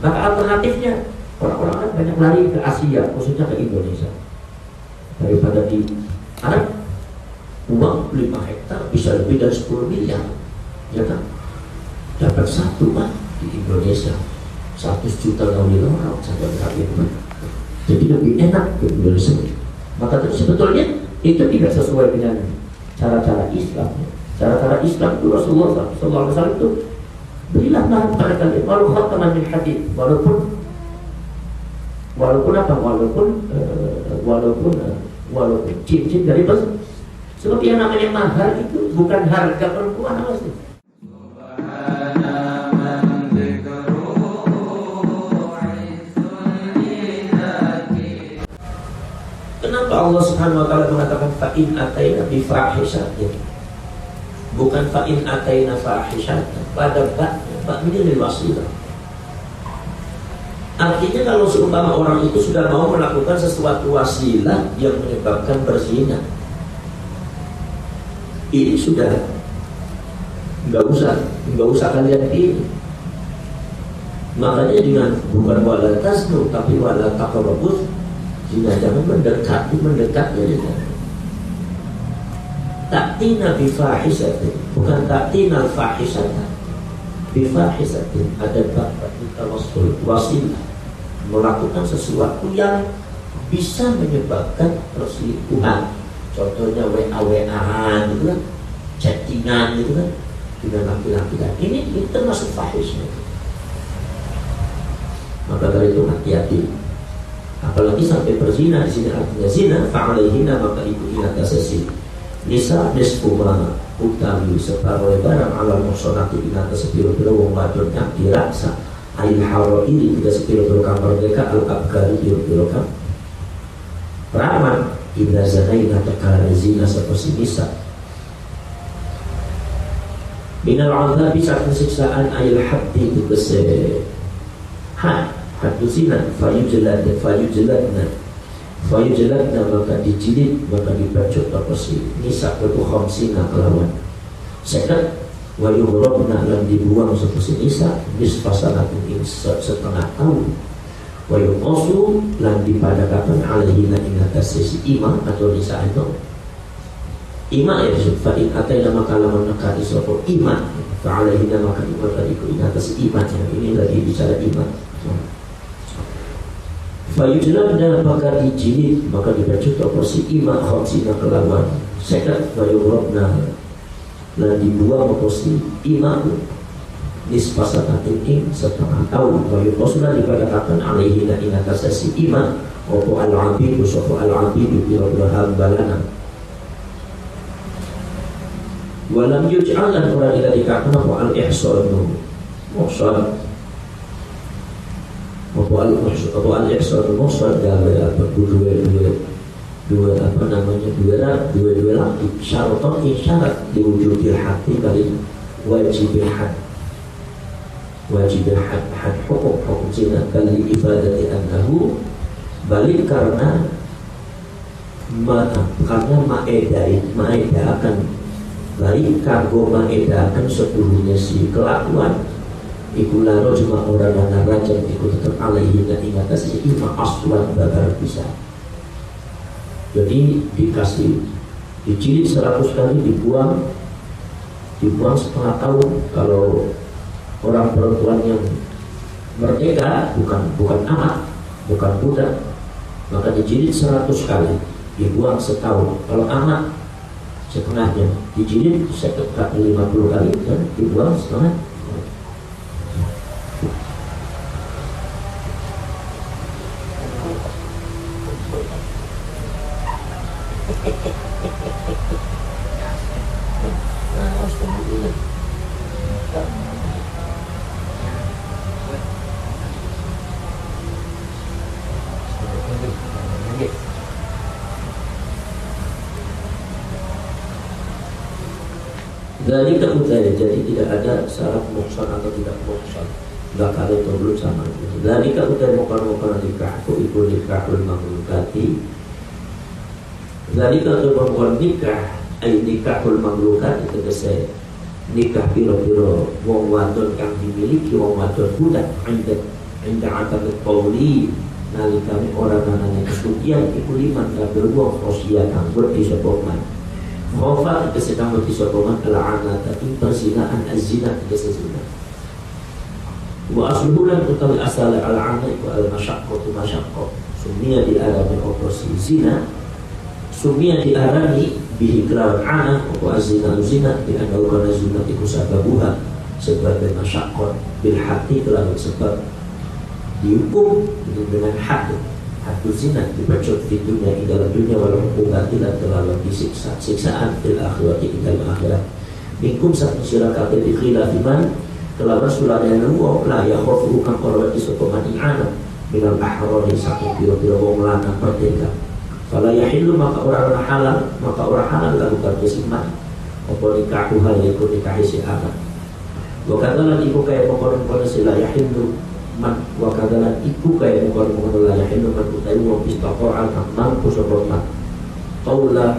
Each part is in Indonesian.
Maka alternatifnya orang-orang kan banyak lari ke Asia, khususnya ke Indonesia. Daripada di Arab, uang 5 hektar bisa lebih dari 10 miliar, ya kan? Dapat satu Pak di Indonesia 100 juta orang sampai berapa itu. Jadi lebih enak di Indonesia. Maka sebetulnya itu tidak sesuai dengan cara-cara Islam. Cara-cara Islam itu Rasulullah SAW itu berilah nahan pada kalian walau khataman min hadid, walaupun cincin dari besi. Sebab yang namanya mahar itu bukan harga perempuan asli. Kenapa Allah Subhanahu wa taala mengatakan fa'in ataina bi fahishatin? Bukan fa'in ataina fahishatan. Pada bab ini lil wasilah. Artinya kalau seumpama orang itu sudah mau melakukan sesuatu wasilah yang menyebabkan berzina, ini sudah nggak usah kalian ini. Makanya dengan bukan wala tasnu tapi wala taqrabus, jangan mendekat ya. Ta'tina bi fahishatin, bukan ta'tina fahisatan. Bi fahishatin ada bakat tawassul wasilah, melakukan sesuatu yang bisa menyebabkan perselingkuhan. Contohnya WA-WA gitu kan, chattingan gitu kan dengan laki-laki kan. Ini termasuk fahish. Maka dari itu hati-hati. Apalagi sampai berzina, di sini artinya zina, fa'alaihina, maka itu inatasasi. Nisa nisfuma utawi separuh barang alam muhsonati inatas sepiro-piro wong wadon yang dirasa ail hawairi tidak sepiro-piro kamar mereka al-abkari piro-piro kam peraman idza zanaina takara zina seperti nisa minal azabi saking siksaan ail haddi tegese haddu zina fayujladna maka dijilid maka dibacok apa si nisa itu khamsina kelawan second wa yughrabna lan dibuang seperti nisa nisfasanatin setengah tahun wa yuqasu lan dipadakakan alaihina ingatasi si imam atau nisa itu imam ya fa'in atayna maka laman nakati sopo imam fa'alaihina maka imam tadi ku ingatasi imam ini lagi bicara imam. Fayujlan dan maka dijilid maka dibacut operasi imam khamsina kelawan second wayurobna dan dibuang operasi imam nisfasanatin ing setengah tahun wayuqosna dipadakan alaihi dan ingatasi imam opo al-abid usopo al-abid biro-biro hambalana walam yuj'alan orang ila dikatakan opo al-ihsanu muhsan Apa al-ihsan al-muhsan gawe apa dua apa namanya dua laki syaraton isyarat diwujudil hati kali wajibil had hukum zina kali ibadati annahu balik karena maeda akan baik kargo maeda akan seluruhnya si kelakuan iku laro cuma orang dan raja iku tetap alaihi dan ingatasi ima aswan babar bisa. Jadi dikasih dijilid 100 kali dibuang setengah tahun. Kalau orang perempuan yang merdeka bukan anak bukan budak maka dijilid 100 kali dibuang setahun. Kalau anak setengahnya dijilid 50 kali dan dibuang setengah. Dari kemudian jadi tidak ada syarat muhsan atau tidak muhsan. Enggak kali itu belum sama. Dari kemudian bukan nikah, ibu nikahul mamlukati. Dari kemudian nikah, nikahul mamlukati tegese nikah piro-piro wong wadon kang dimiliki wong wadon budak Indah akan kauli nalikane orang nanane kesucian iku liman kabeh wong sosial kanggo disopoman. Khofa kesedang disopoman kelana tapi persinaan azina kesesina. Wa aslulan utawi asal al-ana iku al-masyaqqatu masyaqqah. Sumia diarani operasi zina. Sumia diarani bihi kelawan ana wa azina zina bi anna kana zina iku sababuha sebagai masyaqqah bil hati kelawan sebab dihukum dengan had zina dipecut di dunia di dalam dunia walau hukumat tidak terlalu disiksa siksaan di akhirat di dalam akhirat minkum satu silakat di khilafiman kelawan surat yang nunggu lah ya khofu kang korban isokoman i'ana minal ahroni saking biro-biro wong lanang merdeka kalau yahillu maka orang halal lalu berkesimpan apa nikahuha yaitu nikahi si anak wakadalan ibu kaya mengkonon-konon sila yahillu man wakadalan ibu kaya mengkonon-konon la yahillu man utai wong istaqo'an mampu soporman Qawla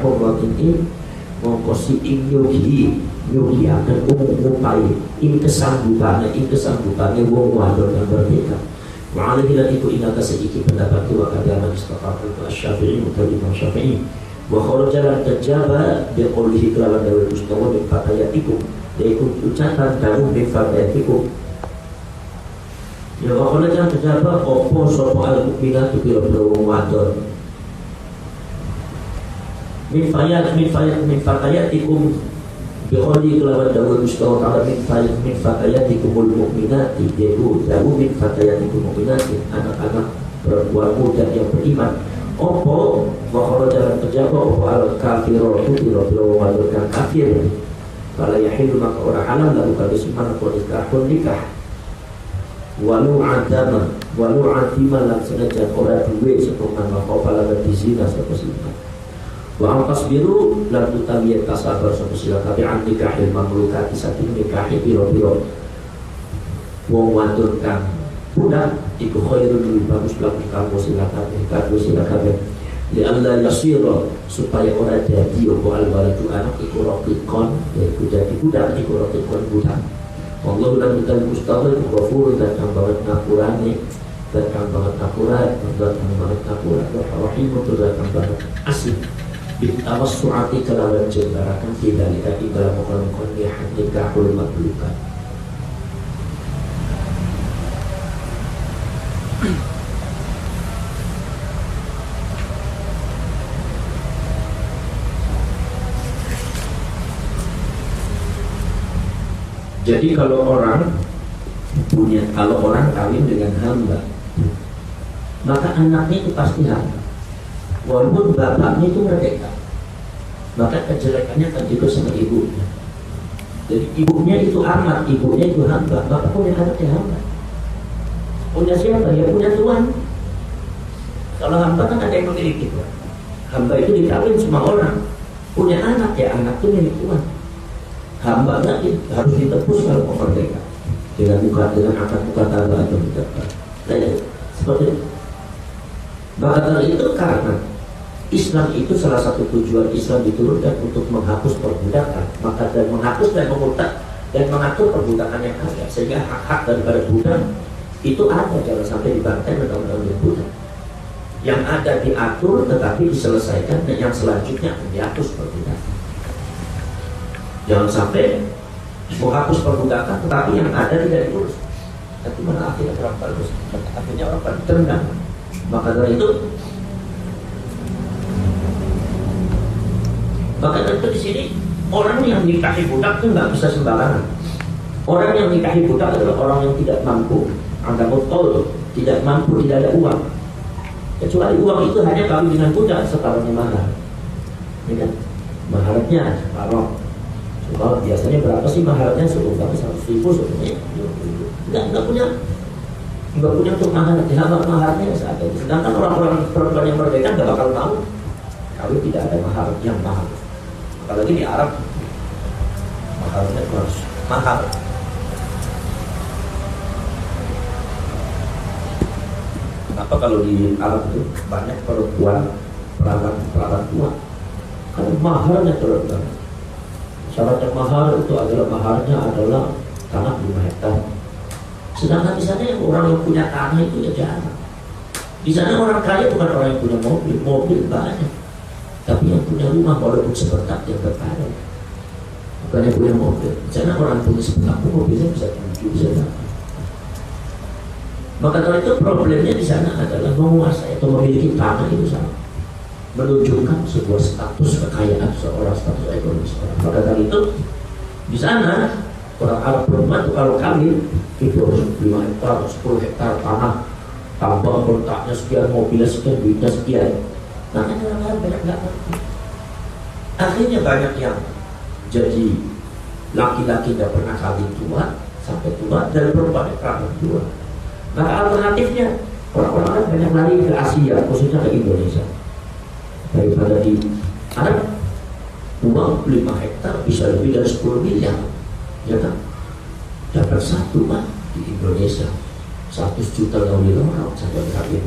hurratin ini mengkosi nyuhi akan umum-upai ini kesanggupannya wong wadon yang berbeda wa'alaihi dan itu ingat sedikit pendapat wa kadalan istaqaqal asyafi'i mutali syafi'i wa kharajalan tajaba biqaulihi kelawan dawul mustawa min fatayatikum yaitu ucapan dawu min fatayatikum ya wa kharajalan tajaba opo sopo al-mukminatu biro-biro wong wadon min fatayatikum biqauli kelawan dawul mustawa ta'ala min fatayatikumul mukminati yaitu dawu min fatayatikumul mukminati anak-anak perempuan muda yang beriman opo wakala jalan terjaba opo al kafiratu biro-biro wajurkan kafir kalau yahilu maka orang halal lalu kali semana nikah walau adima lan senajan orang duwe sepeman wakala dan dizina sepesimpan wa angkas biru lan utamiat kasabar sepesimpan tapi nikahil mamlukati satu nikahi biro-biro wong wajurkan budak iku khairun lebih bagus belakang kamu silakan li alla yasira supaya orang jadi opo al-waladu anak iku raqikon yaitu jadi budak iku raqikon budak wallahu lan mutal mustaqil ghafur dan kang banget ngapurane dan kang banget ngapurat dan kang banget ngapurat rahim dan kang banget asih bi tawassuati kalawan jembarakan tidak di dalam mukon ya nikahul mablukan. Jadi kalau orang kawin dengan hamba, maka anaknya itu pasti hamba, walaupun bapaknya itu merdeka, maka kejelekannya akan juga sama ibunya. Jadi ibunya itu amat, ibunya itu hamba, maka punya anaknya hamba. Punya siapa? Ya punya Tuhan. Kalau hamba kan ada yang memiliki Tuhan. Hamba itu dikawin sama orang, punya anak ya anak itu milik Tuhan. Hamba harus ditebus kalau mau merdeka dengan akad mukataba atau mudabbar. Nah, seperti itu. Maka itu karena Islam itu salah satu tujuan Islam diturunkan untuk menghapus perbudakan, maka dan menghapus dan mengatur perbudakan yang ada sehingga hak-hak daripada budak itu ada, jangan sampai dibantai undang-undang budak. Yang ada diatur tetapi diselesaikan dan yang selanjutnya dihapus perbudakan. Jangan sampai menghapus perbudakan tetapi yang ada tidak diurus. Tapi mana akhirnya orang bagus, akhirnya orang bagus tendang. Maka dari itu di sini orang yang nikahi budak itu nggak bisa sembarangan. Orang yang nikahi budak adalah orang yang tidak mampu, anda betul tidak mampu, tidak ada uang. Kecuali uang itu hanya kawin dengan budak separuhnya mahar. Ini kan maharnya separuh. Kalau biasanya berapa sih maharnya? 10 tapi 100.000 sebenarnya nggak punya untuk mahar. Maharnya saat itu. Sedangkan orang-orang perempuan yang merdeka nggak bakal tahu kalau tidak ada mahar yang mahal. Apalagi di Arab maharnya harus mahal. Kenapa kalau di Arab itu banyak perempuan perawan tua? Karena maharnya terlalu banyak. Syarat mahar itu adalah maharnya adalah tanah 5 hektar. Sedangkan di sana yang orang yang punya tanah itu ya jarang. Di sana orang kaya bukan orang yang punya mobil, mobil banyak, tapi yang punya rumah walaupun seperti yang berkaya. Bukan yang punya mobil. Di sana orang punya seperti mobilnya bisa 7, bisa 8. Maka kalau itu problemnya di sana adalah menguasai atau memiliki tanah itu sama, menunjukkan sebuah status kekayaan seorang, status ekonomi seorang. Maka dari itu di sana orang Arab perempuan itu kalau kawin itu harus 5 hektar, 10 hektar tanah, tambang kontaknya sekian, mobilnya sekian, duitnya sekian. Makanya orang Arab banyak nggak ngerti. Akhirnya banyak yang jadi laki-laki tidak pernah kawin tua sampai tua, dan perempuan kawin tua. Maka alternatifnya orang-orang Arab banyak lari ke Asia, khususnya ke Indonesia. Daripada di Arab, uang 5 hektar bisa lebih dari 10 miliar, ya kan? Dapat satu mah di Indonesia 100 juta lebih orang satu kali,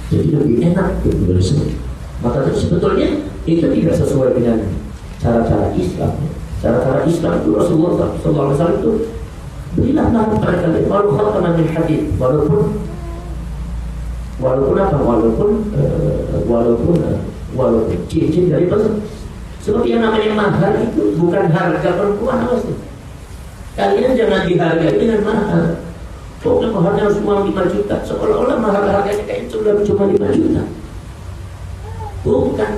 jadi lebih enak di Indonesia. Maka sebetulnya itu tidak sesuai dengan cara-cara Islam. Cara-cara Islam itu Rasulullah SAW itu berilah nama pada kalian walaupun min hadid, walaupun cincin dari pesan. Sebab yang namanya mahar itu bukan harga perempuan, awas nih. Kalian jangan dihargai dengan mahar. Pokoknya maharnya harus uang 5 juta, seolah-olah mahar harganya kayak cuma 5 juta. Bukan.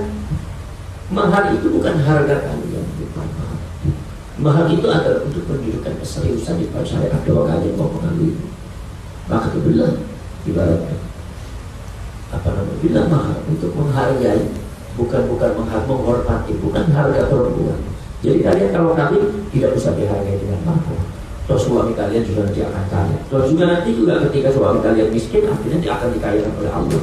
Mahar itu bukan harga kalian, bukan mahar. Mahar itu adalah untuk menunjukkan keseriusan di syariat bahwa kalian mau mengambil. Maka itu bilang ibaratnya bila mahar untuk menghargai, bukan menghormati, bukan harga perempuan. Jadi kalian kalau kami tidak bisa dihargai dengan mahar. Terus suami kalian juga nanti akan kaya. Terus juga nanti ketika suami kalian miskin, akhirnya dia akan dikayakan oleh Allah.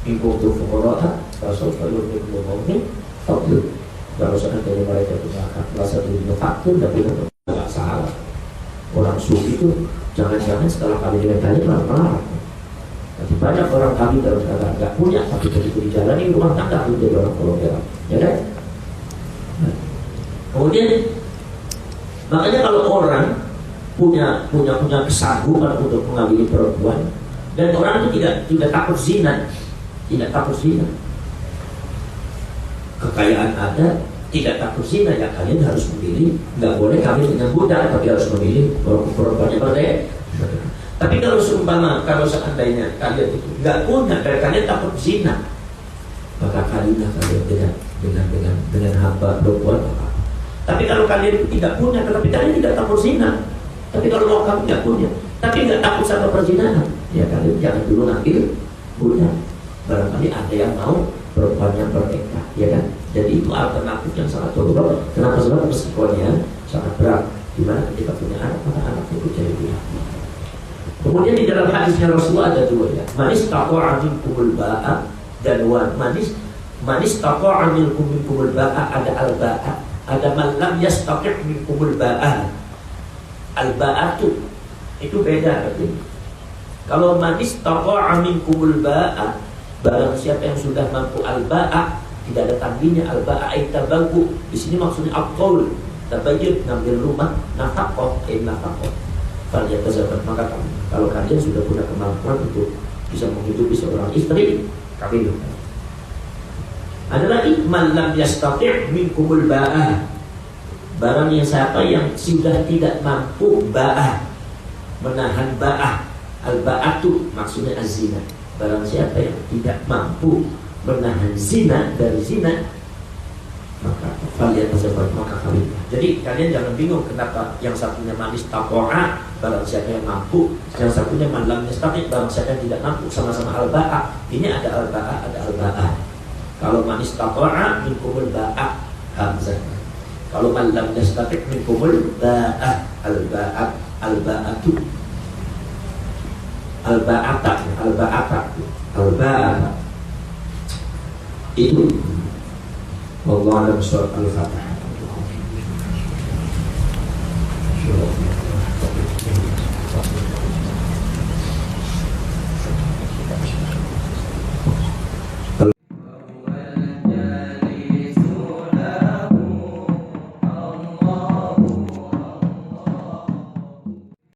Ingkung tu fuqara'a fasawfa yughnikum min fadlihi. Kalau seandainya mereka punya merasa dirinya fakir, tapi tidak salah. Orang sufi itu jangan-jangan setelah kami dengan kalian malah. Tapi banyak orang kami dalam keadaan nggak punya, tapi begitu dijalani rumah tangga menjadi orang kolonial, ya kan? Kemudian makanya kalau orang punya kesanggupan untuk mengambil perempuan, dan orang itu tidak takut zina, kekayaan ada, tidak takut zina, ya kalian harus memilih. Nggak boleh kawin dengan budak, tapi harus memilih perempuan yang berdaya. Tapi kalau seandainya kalian itu nggak punya, dan kalian takut zina, maka kawinlah kalian dengan hamba perempuan. Tapi kalau kalian tidak punya, tapi kalian tidak takut zina, tapi kalau mau kami nggak punya, tapi nggak takut sama perzinahan, ya kalian jangan dulu ngambil budak. Barangkali ada yang mau perempuan yang merdeka, ya kan? Jadi itu alternatif yang sangat toleran. Kenapa? Sebab resikonya sangat berat. Dimana ketika punya anak, maka anak itu jadi dia. Kemudian di dalam hadisnya Rasulullah ada dua, ya. Manis taqa'a minkumul ba'a, dan manis taqa'a minkumul ba'a, ada al-ba'a, ada man lam yastaqi' minkumul ba'a. Al-ba'atu itu beda artinya. Kalau manis taqa'a minkumul ba'a, barang siapa yang sudah mampu al-ba'a, tidak ada tanwinnya, al-ba'a ay tabagu. Di sini maksudnya al-qaul, tabayyun, ngambil rumah, nafaqah, maka kalau kalian sudah punya kemampuan untuk bisa menghidupi seorang istri, kawin. Ada lagi man lam yastati' minkumul ba'ah, barang yang siapa yang sudah tidak mampu ba'ah, menahan ba'ah. Al-ba'atu maksudnya az-zina. Barang siapa yang tidak mampu menahan zina dari zina, maka kalian tersebut maka kawin. Jadi kalian jangan bingung kenapa yang satunya manis taqa'a, barang siapa yang mampu, yang satunya man lam yastati', barang siapa yang tidak mampu, sama-sama al-ba'a. Ini ada al-ba'a, ada al-ba'a. Kalau manis taqa'a minkumul ba'a, hamzah. Kalau man lam yastati' minkumul ba'a, al-ba'a, al-ba'atu, al-ba'ata, al-ba'ata, al-ba'ata. Itu Allah alam surat al-Fatihah.